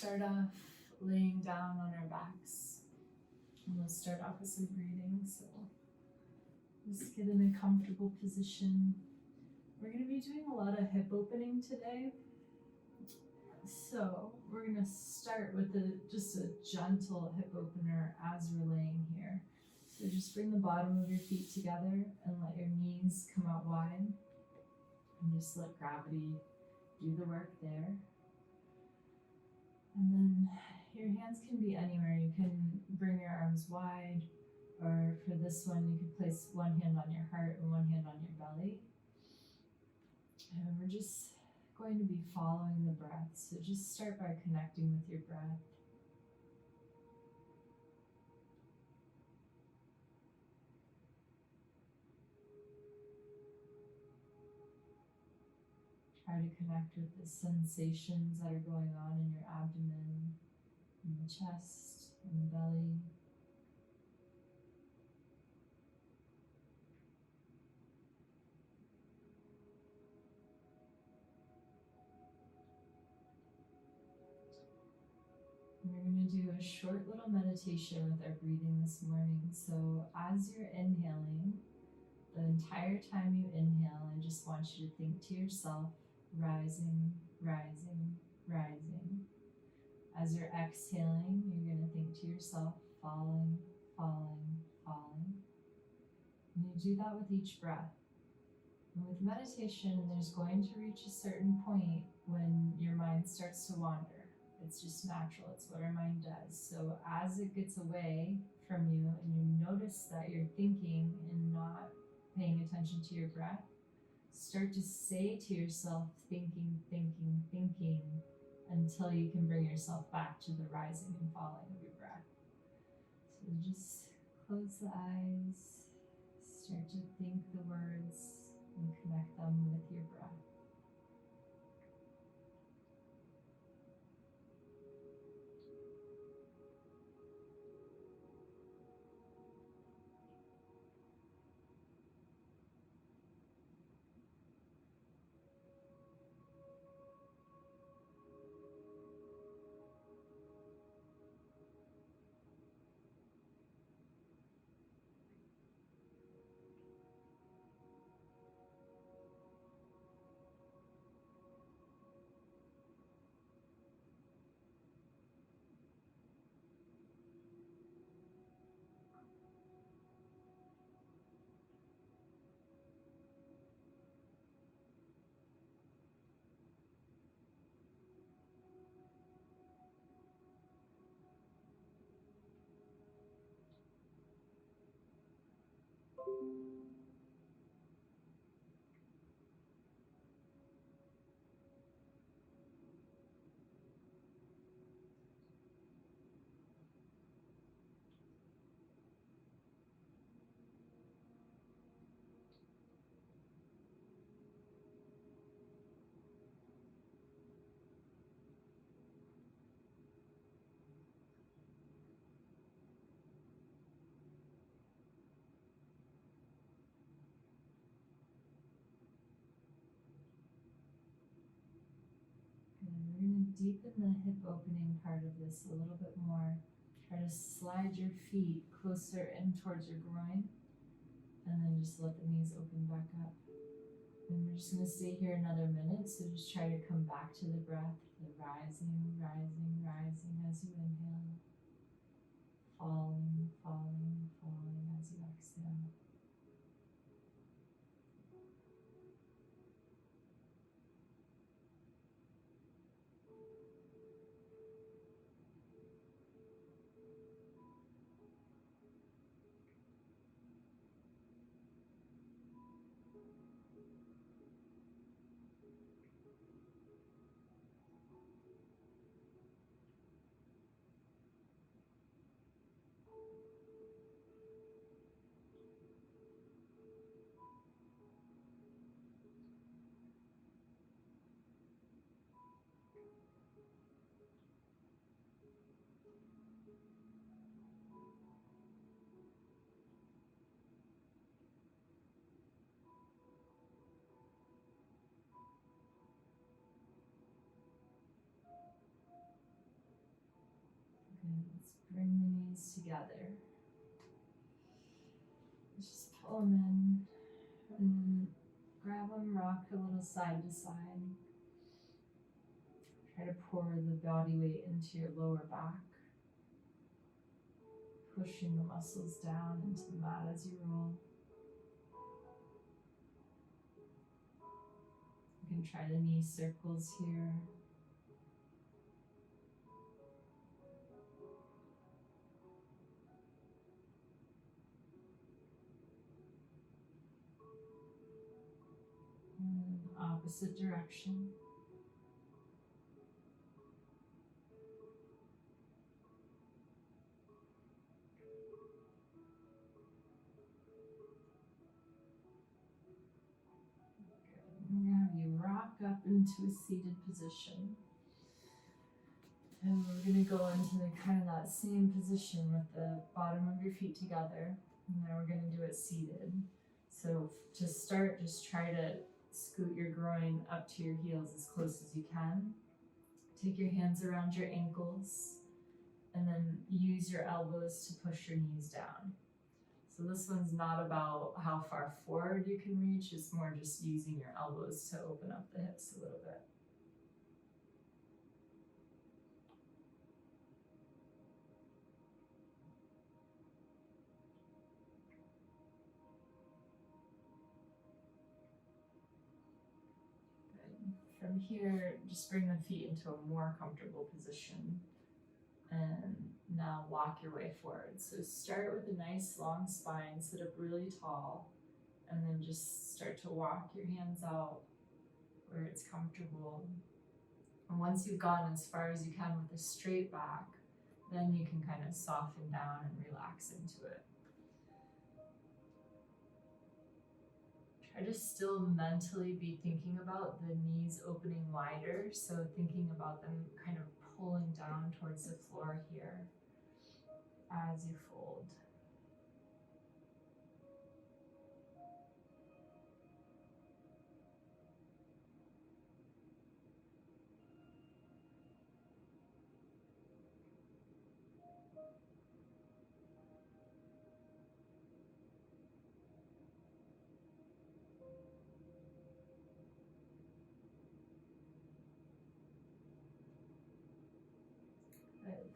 start off laying down on our backs. And we'll start off with some breathing. So just get in a comfortable position. We're going to be doing a lot of hip opening today. So we're going to start with just a gentle hip opener as we're laying here. So just bring the bottom of your feet together and let your knees come out wide. And just let gravity do the work there. And then your hands can be anywhere. You can bring your arms wide, or for this one, you could place one hand on your heart and one hand on your belly. And we're just going to be following the breath. So just start by connecting with your breath. Try to connect with the sensations that are going on in your abdomen, in the chest, in the belly. We're going to do a short little meditation with our breathing this morning. So as you're inhaling, the entire time you inhale, I just want you to think to yourself, rising, rising, rising. As you're exhaling, you're going to think to yourself, falling, falling, falling. And you do that with each breath. And with meditation, there's going to reach a certain point when your mind starts to wander. It's just natural. It's what our mind does. So as it gets away from you and you notice that you're thinking and not paying attention to your breath, start to say to yourself, thinking, thinking, thinking, until you can bring yourself back to the rising and falling of your breath. So just close the eyes, start to think the words and connect them with your breath. And we're going to deepen the hip opening part of this a little bit more. Try to slide your feet closer in towards your groin, and then just let the knees open back up. And we're just going to stay here another minute, so just try to come back to the breath, the rising, rising, rising as you inhale, falling, falling, falling as you exhale. Let's bring the knees together. Just pull them in and grab them, rock a little side to side. Try to pour the body weight into your lower back, pushing the muscles down into the mat as you roll. You can try the knee circles here. And opposite direction. I'm going to have you rock up into a seated position. And we're going to go into kind of that same position with the bottom of your feet together. And then we're going to do it seated. So to start, just try to scoot your groin up to your heels as close as you can. Take your hands around your ankles and then use your elbows to push your knees down. So this one's not about how far forward you can reach, it's more just using your elbows to open up the hips a little bit. From here, just bring the feet into a more comfortable position and now walk your way forward. So start with a nice long spine, sit up really tall, and then just start to walk your hands out where it's comfortable. And once you've gone as far as you can with a straight back, then you can kind of soften down and relax into it. Try to still mentally be thinking about the knees opening wider, so thinking about them kind of pulling down towards the floor here as you fold.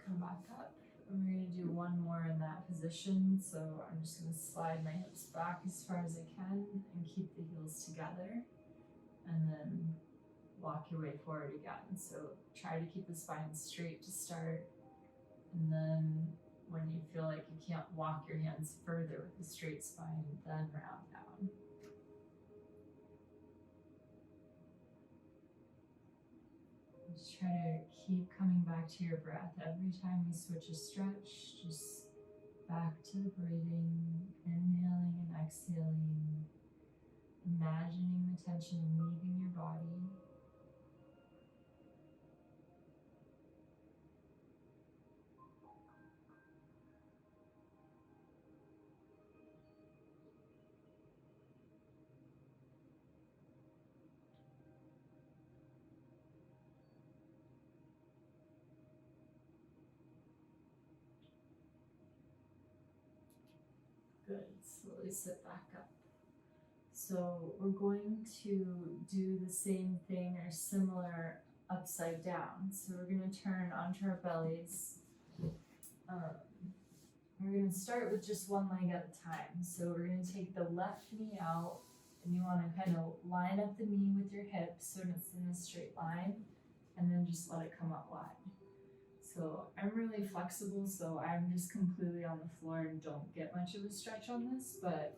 Come back up, and we're going to do one more in that position. So I'm just going to slide my hips back as far as I can and keep the heels together, and then walk your way forward again. So try to keep the spine straight to start, and then when you feel like you can't walk your hands further with a straight spine, then round down. Just try to keep coming back to your breath. Every time we switch a stretch, just back to the breathing, inhaling and exhaling, imagining the tension leaving your body. Good, slowly sit back up. So we're going to do the same thing or similar upside down. So we're going to turn onto our bellies. We're going to start with just one leg at a time. So we're going to take the left knee out, and you want to kind of line up the knee with your hip so it's in a straight line, and then just let it come up wide. So I'm really flexible, so I'm just completely on the floor and don't get much of a stretch on this, but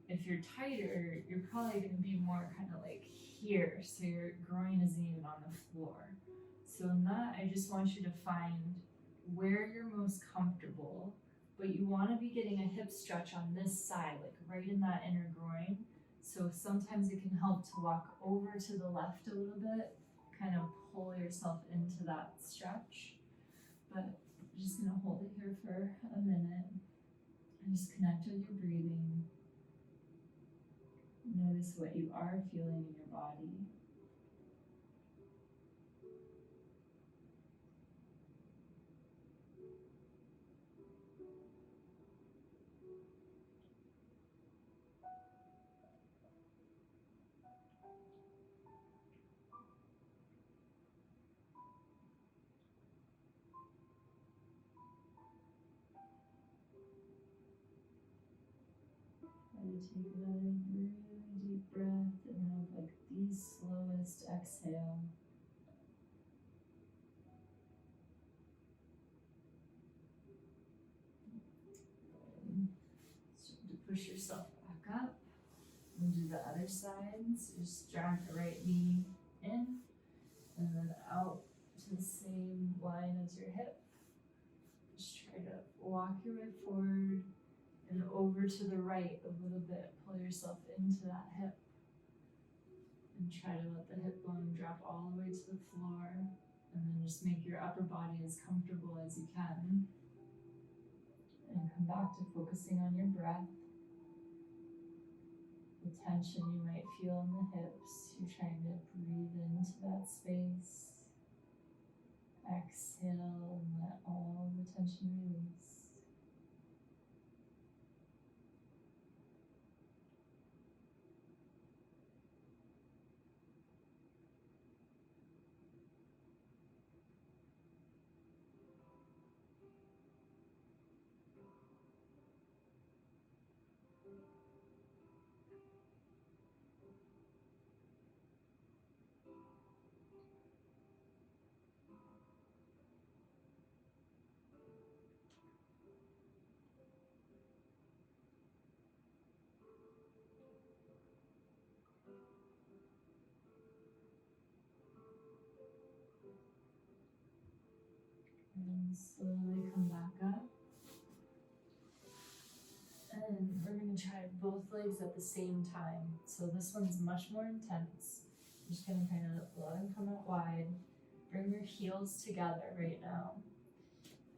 if you're tighter, you're probably going to be more kind of like here, so your groin isn't even on the floor. So in that, I just want you to find where you're most comfortable, but you want to be getting a hip stretch on this side, like right in that inner groin. So sometimes it can help to walk over to the left a little bit, kind of pull yourself into that stretch. But I'm just going to hold it here for a minute and just connect with your breathing. Notice what you are feeling in your body. Try to take another really deep breath and have like the slowest exhale. And start to push yourself back up. And do the other side. So just drag the right knee in and then out to the same line as your hip. Just try to walk your way forward and over to the right a little bit. Pull yourself into that hip. And try to let the hip bone drop all the way to the floor. And then just make your upper body as comfortable as you can. And come back to focusing on your breath. The tension you might feel in the hips, you're trying to breathe into that space. Exhale and let all the tension release. And slowly come back up. And we're going to try both legs at the same time. So this one's much more intense. I'm just going to kind of let them come out wide. Bring your heels together right now.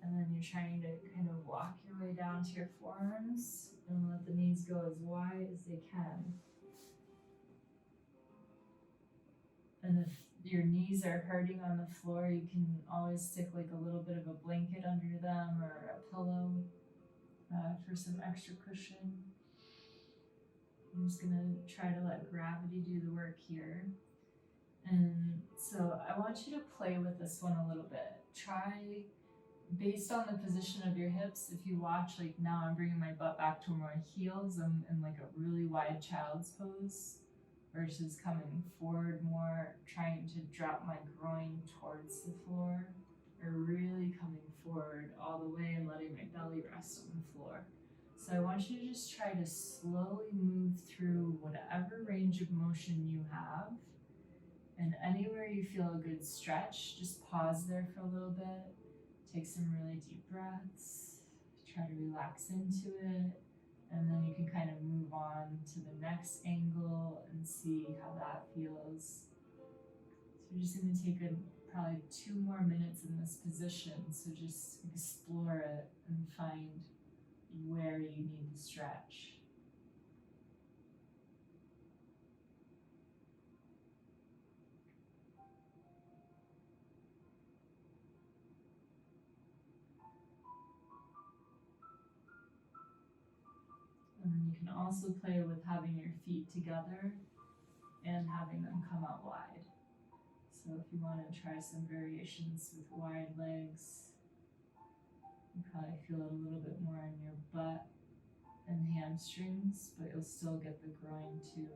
And then you're trying to kind of walk your way down to your forearms and let the knees go as wide as they can. And if your knees are hurting on the floor, you can always stick like a little bit of a blanket under them or a pillow for some extra cushion. I'm just going to try to let gravity do the work here. And so I want you to play with this one a little bit. Try, based on the position of your hips, if you watch, like now I'm bringing my butt back to my heels. I'm in like a really wide child's pose versus coming forward more, trying to drop my groin towards the floor, or really coming forward all the way and letting my belly rest on the floor. So I want you to just try to slowly move through whatever range of motion you have. And anywhere you feel a good stretch, just pause there for a little bit. Take some really deep breaths. Try to relax into it. And then you can kind of move on to the next angle and see how that feels. So we're just going to take probably 2 more minutes in this position. So just explore it and find where you need to stretch. And then you can also play with having your feet together and having them come out wide. So if you want to try some variations with wide legs, you probably feel it a little bit more in your butt and hamstrings, but you'll still get the groin too.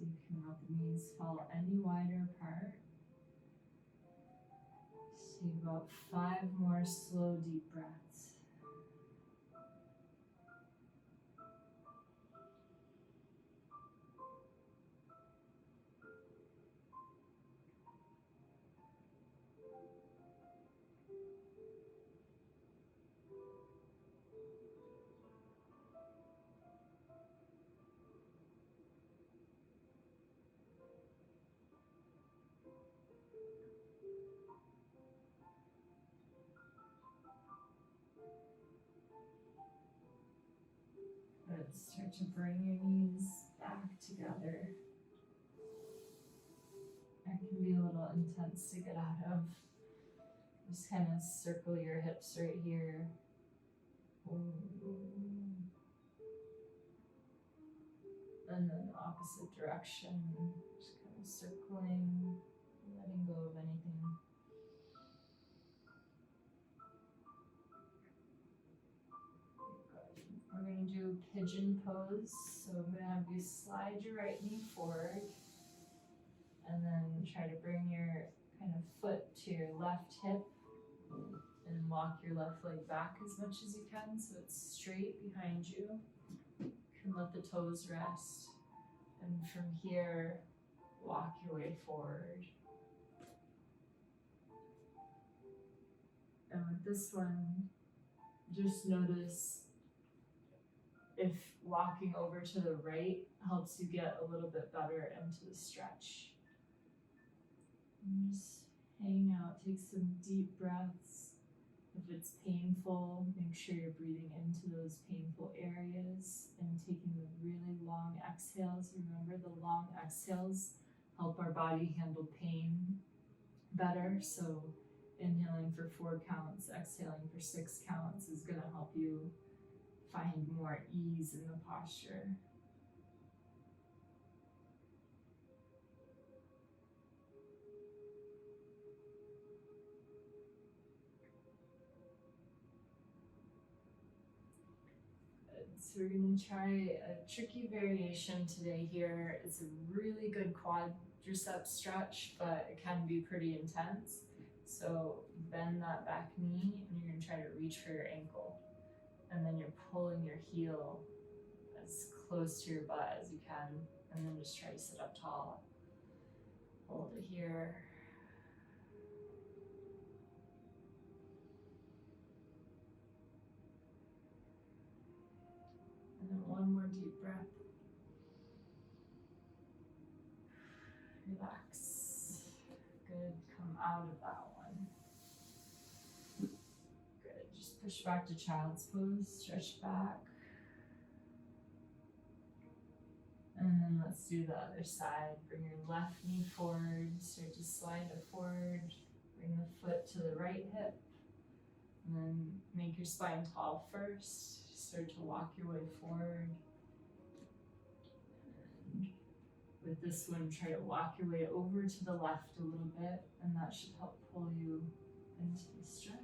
So you can let the knees fall any wider apart. Just take about 5 more slow, deep breaths. Good. Start to bring your knees back together. That can be a little intense to get out of. Just kind of circle your hips right here. And then opposite direction. Just kind of circling, letting go of anything. We're going to do pigeon pose. So I'm going to have you slide your right knee forward and then try to bring your kind of foot to your left hip and walk your left leg back as much as you can so it's straight behind you. You can let the toes rest. And from here, walk your way forward. And with this one, just notice if walking over to the right helps you get a little bit better into the stretch. And just hang out, take some deep breaths. If it's painful, make sure you're breathing into those painful areas and taking the really long exhales. Remember, the long exhales help our body handle pain better. So inhaling for 4 counts, exhaling for 6 counts is going to help you find more ease in the posture. Good. So we're going to try a tricky variation today here. It's a really good quadricep stretch, but it can be pretty intense. So bend that back knee and you're going to try to reach for your ankle. And then you're pulling your heel as close to your butt as you can. And then just try to sit up tall. Hold it here. And then one more deep breath. Relax. Good. Come out of that one. Good. Just push back to child's pose. Stretch back. And then let's do the other side. Bring your left knee forward. Start to slide it forward. Bring the foot to the right hip. And then make your spine tall first. Start to walk your way forward. And with this one, try to walk your way over to the left a little bit, and that should help pull you into the stretch.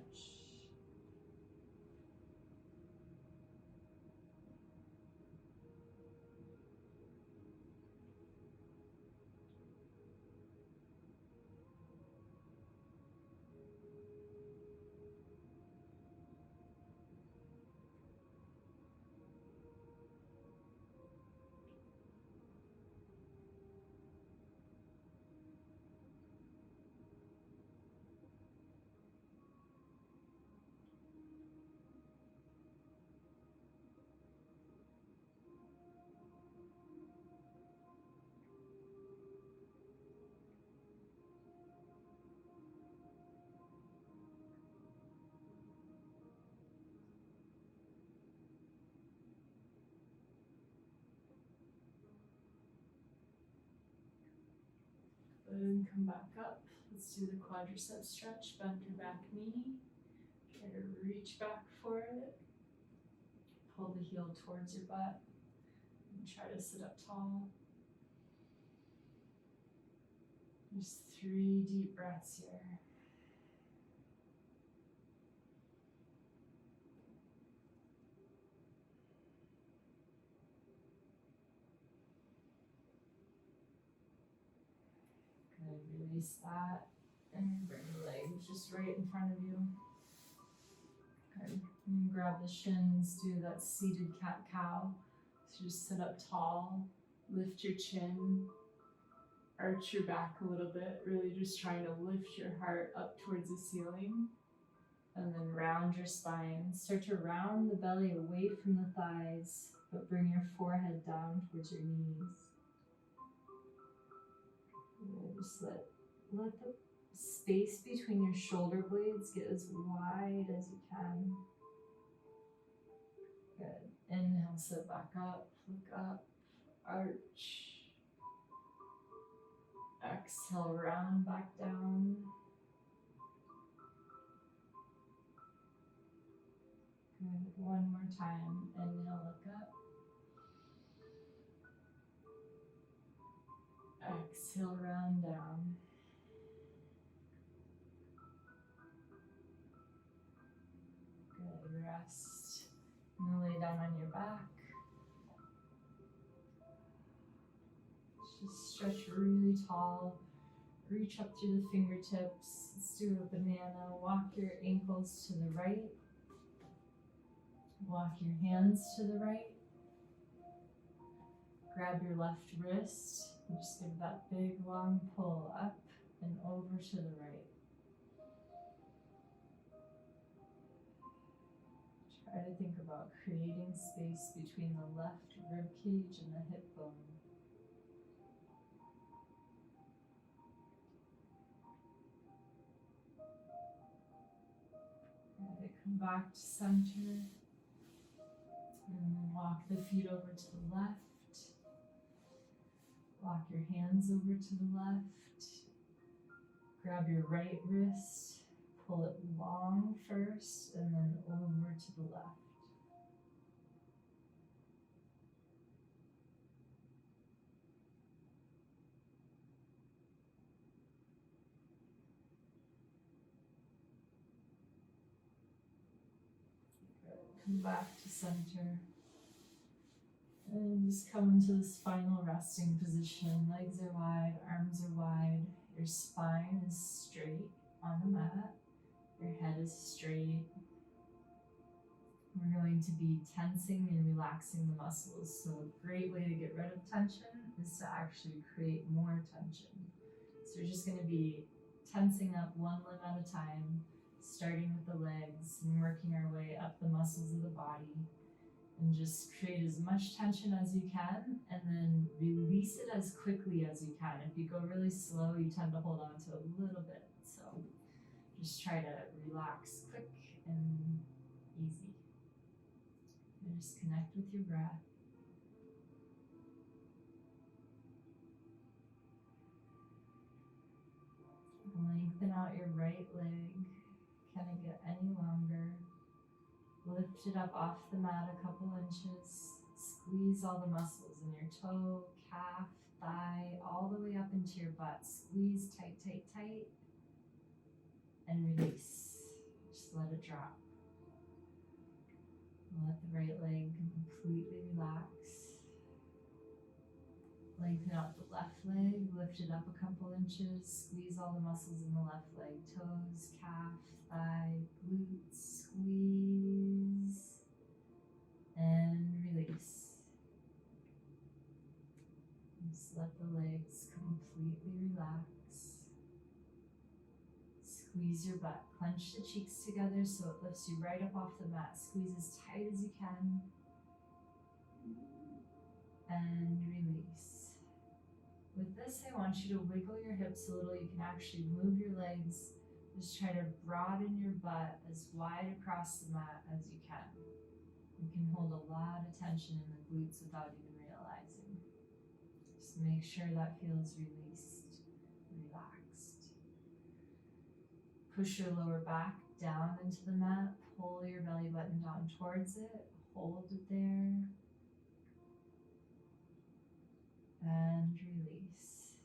And come back up. Let's do the quadricep stretch. Bend your back knee. Try to reach back for it. Pull the heel towards your butt. And try to sit up tall. Just 3 deep breaths here. Good. Release that. And bring the legs just right in front of you. Good. And grab the shins. Do that seated cat-cow. So just sit up tall. Lift your chin. Arch your back a little bit. Really just trying to lift your heart up towards the ceiling. And then round your spine. Start to round the belly away from the thighs, but bring your forehead down towards your knees. And just let the space between your shoulder blades get as wide as you can. Good. Inhale, sit back up, look up, arch. Exhale, round back down. Good. One more time. Inhale, look up. Exhale, round down. Good. Rest. And lay down on your back. Just stretch really tall. Reach up through the fingertips. Let's do a banana. Walk your ankles to the right. Walk your hands to the right. Grab your left wrist. And just give that big long pull up and over to the right. Try to think about creating space between the left rib cage and the hip bone. Good. Come back to center. And then walk the feet over to the left. Walk your hands over to the left. Grab your right wrist. Pull it long first and then over to the left. Good. Come back to center. And just come into this final resting position. Legs are wide, arms are wide. Your spine is straight on the mat. Your head is straight. We're going to be tensing and relaxing the muscles. So a great way to get rid of tension is to actually create more tension. So we're just going to be tensing up one limb at a time, starting with the legs and working our way up the muscles of the body. And just create as much tension as you can and then release it as quickly as you can. If you go really slow, you tend to hold on to a little bit. So just try to relax quick and easy. And just connect with your breath. Lengthen out your right leg. Can it get any longer? Lift it up off the mat a couple inches. Squeeze all the muscles in your toe, calf, thigh, all the way up into your butt. Squeeze tight, tight, tight. And release. Just let it drop. Let the right leg completely relax. Lengthen out the left leg. Lift it up a couple inches. Squeeze all the muscles in the left leg. Toes, calf, thigh, glutes. Squeeze. And release. Just let the legs completely relax. Squeeze your butt. Clench the cheeks together so it lifts you right up off the mat. Squeeze as tight as you can. And release. With this, I want you to wiggle your hips a little. You can actually move your legs. Just try to broaden your butt as wide across the mat as you can. You can hold a lot of tension in the glutes without even realizing. Just make sure that feels released, relaxed. Push your lower back down into the mat. Pull your belly button down towards it. Hold it there. And release.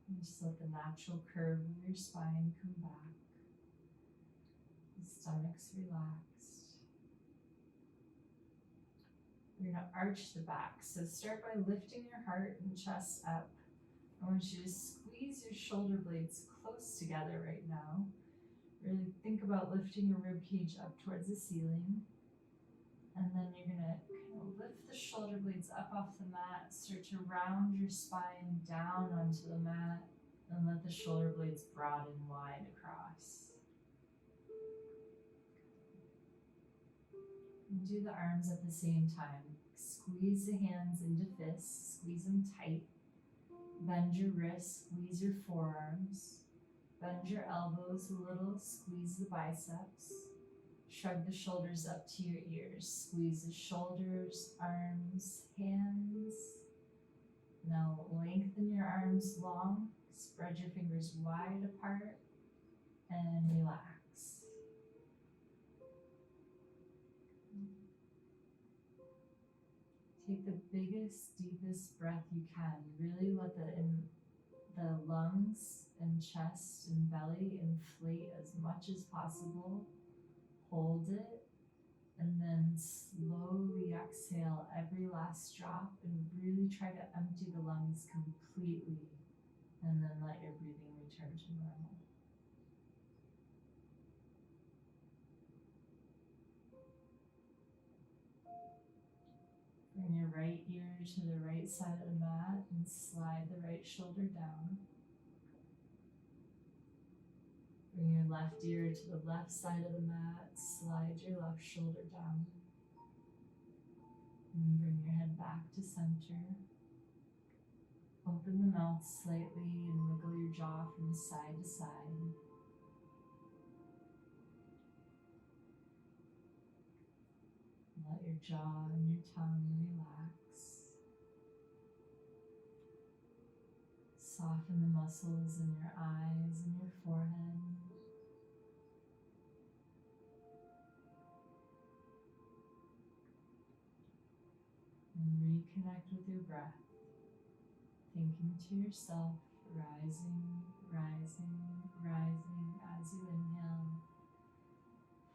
And just let the natural curve of your spine come back. The stomach's relaxed. We're going to arch the back. So start by lifting your heart and chest up. I want you to squeeze your shoulder blades close together right now. Really think about lifting your rib cage up towards the ceiling. And then you're going to kind of lift the shoulder blades up off the mat. Start to round your spine down onto the mat. And let the shoulder blades broaden wide across. And do the arms at the same time. Squeeze the hands into fists, squeeze them tight. Bend your wrists, squeeze your forearms. Bend your elbows a little, squeeze the biceps. Shrug the shoulders up to your ears. Squeeze the shoulders, arms, hands. Now lengthen your arms long. Spread your fingers wide apart and relax. Take the biggest, deepest breath you can. Really let the lungs and chest and belly inflate as much as possible. Hold it, and then slowly exhale every last drop and really try to empty the lungs completely, and then let your breathing return to normal. Bring your right ear to the right side of the mat and slide the right shoulder down. Bring your left ear to the left side of the mat, slide your left shoulder down. And bring your head back to center. Open the mouth slightly and wiggle your jaw from side to side. Let your jaw and your tongue relax. Soften the muscles in your eyes and your forehead. And reconnect with your breath, thinking to yourself, rising, rising, rising as you inhale,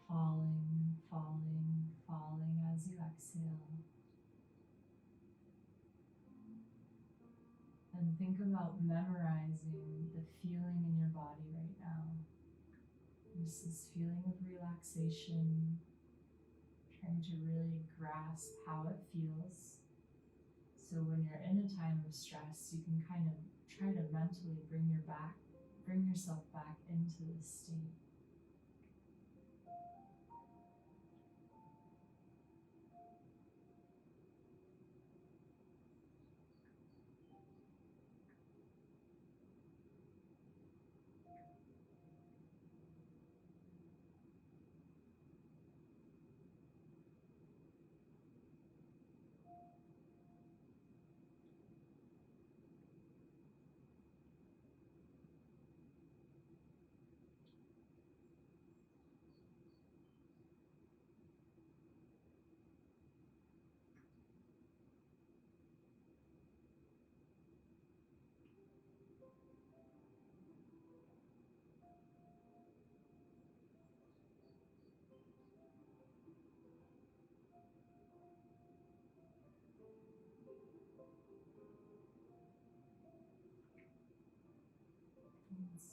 falling, falling, falling as you exhale. And think about memorizing the feeling in your body right now. This is feeling of relaxation, trying to really grasp how it feels. So when you're in a time of stress, you can kind of try to mentally bring yourself back into this state.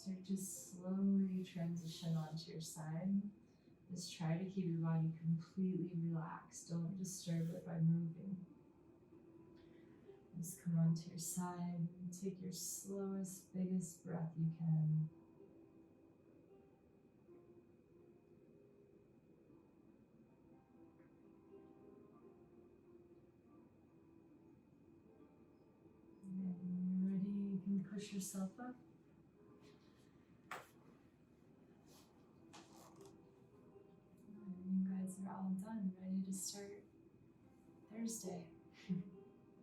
Start to slowly transition onto your side. Just try to keep your body completely relaxed. Don't disturb it by moving. Just come onto your side and take your slowest, biggest breath you can. And when you're ready, you can push yourself up. And you guys are all done, ready to start Thursday.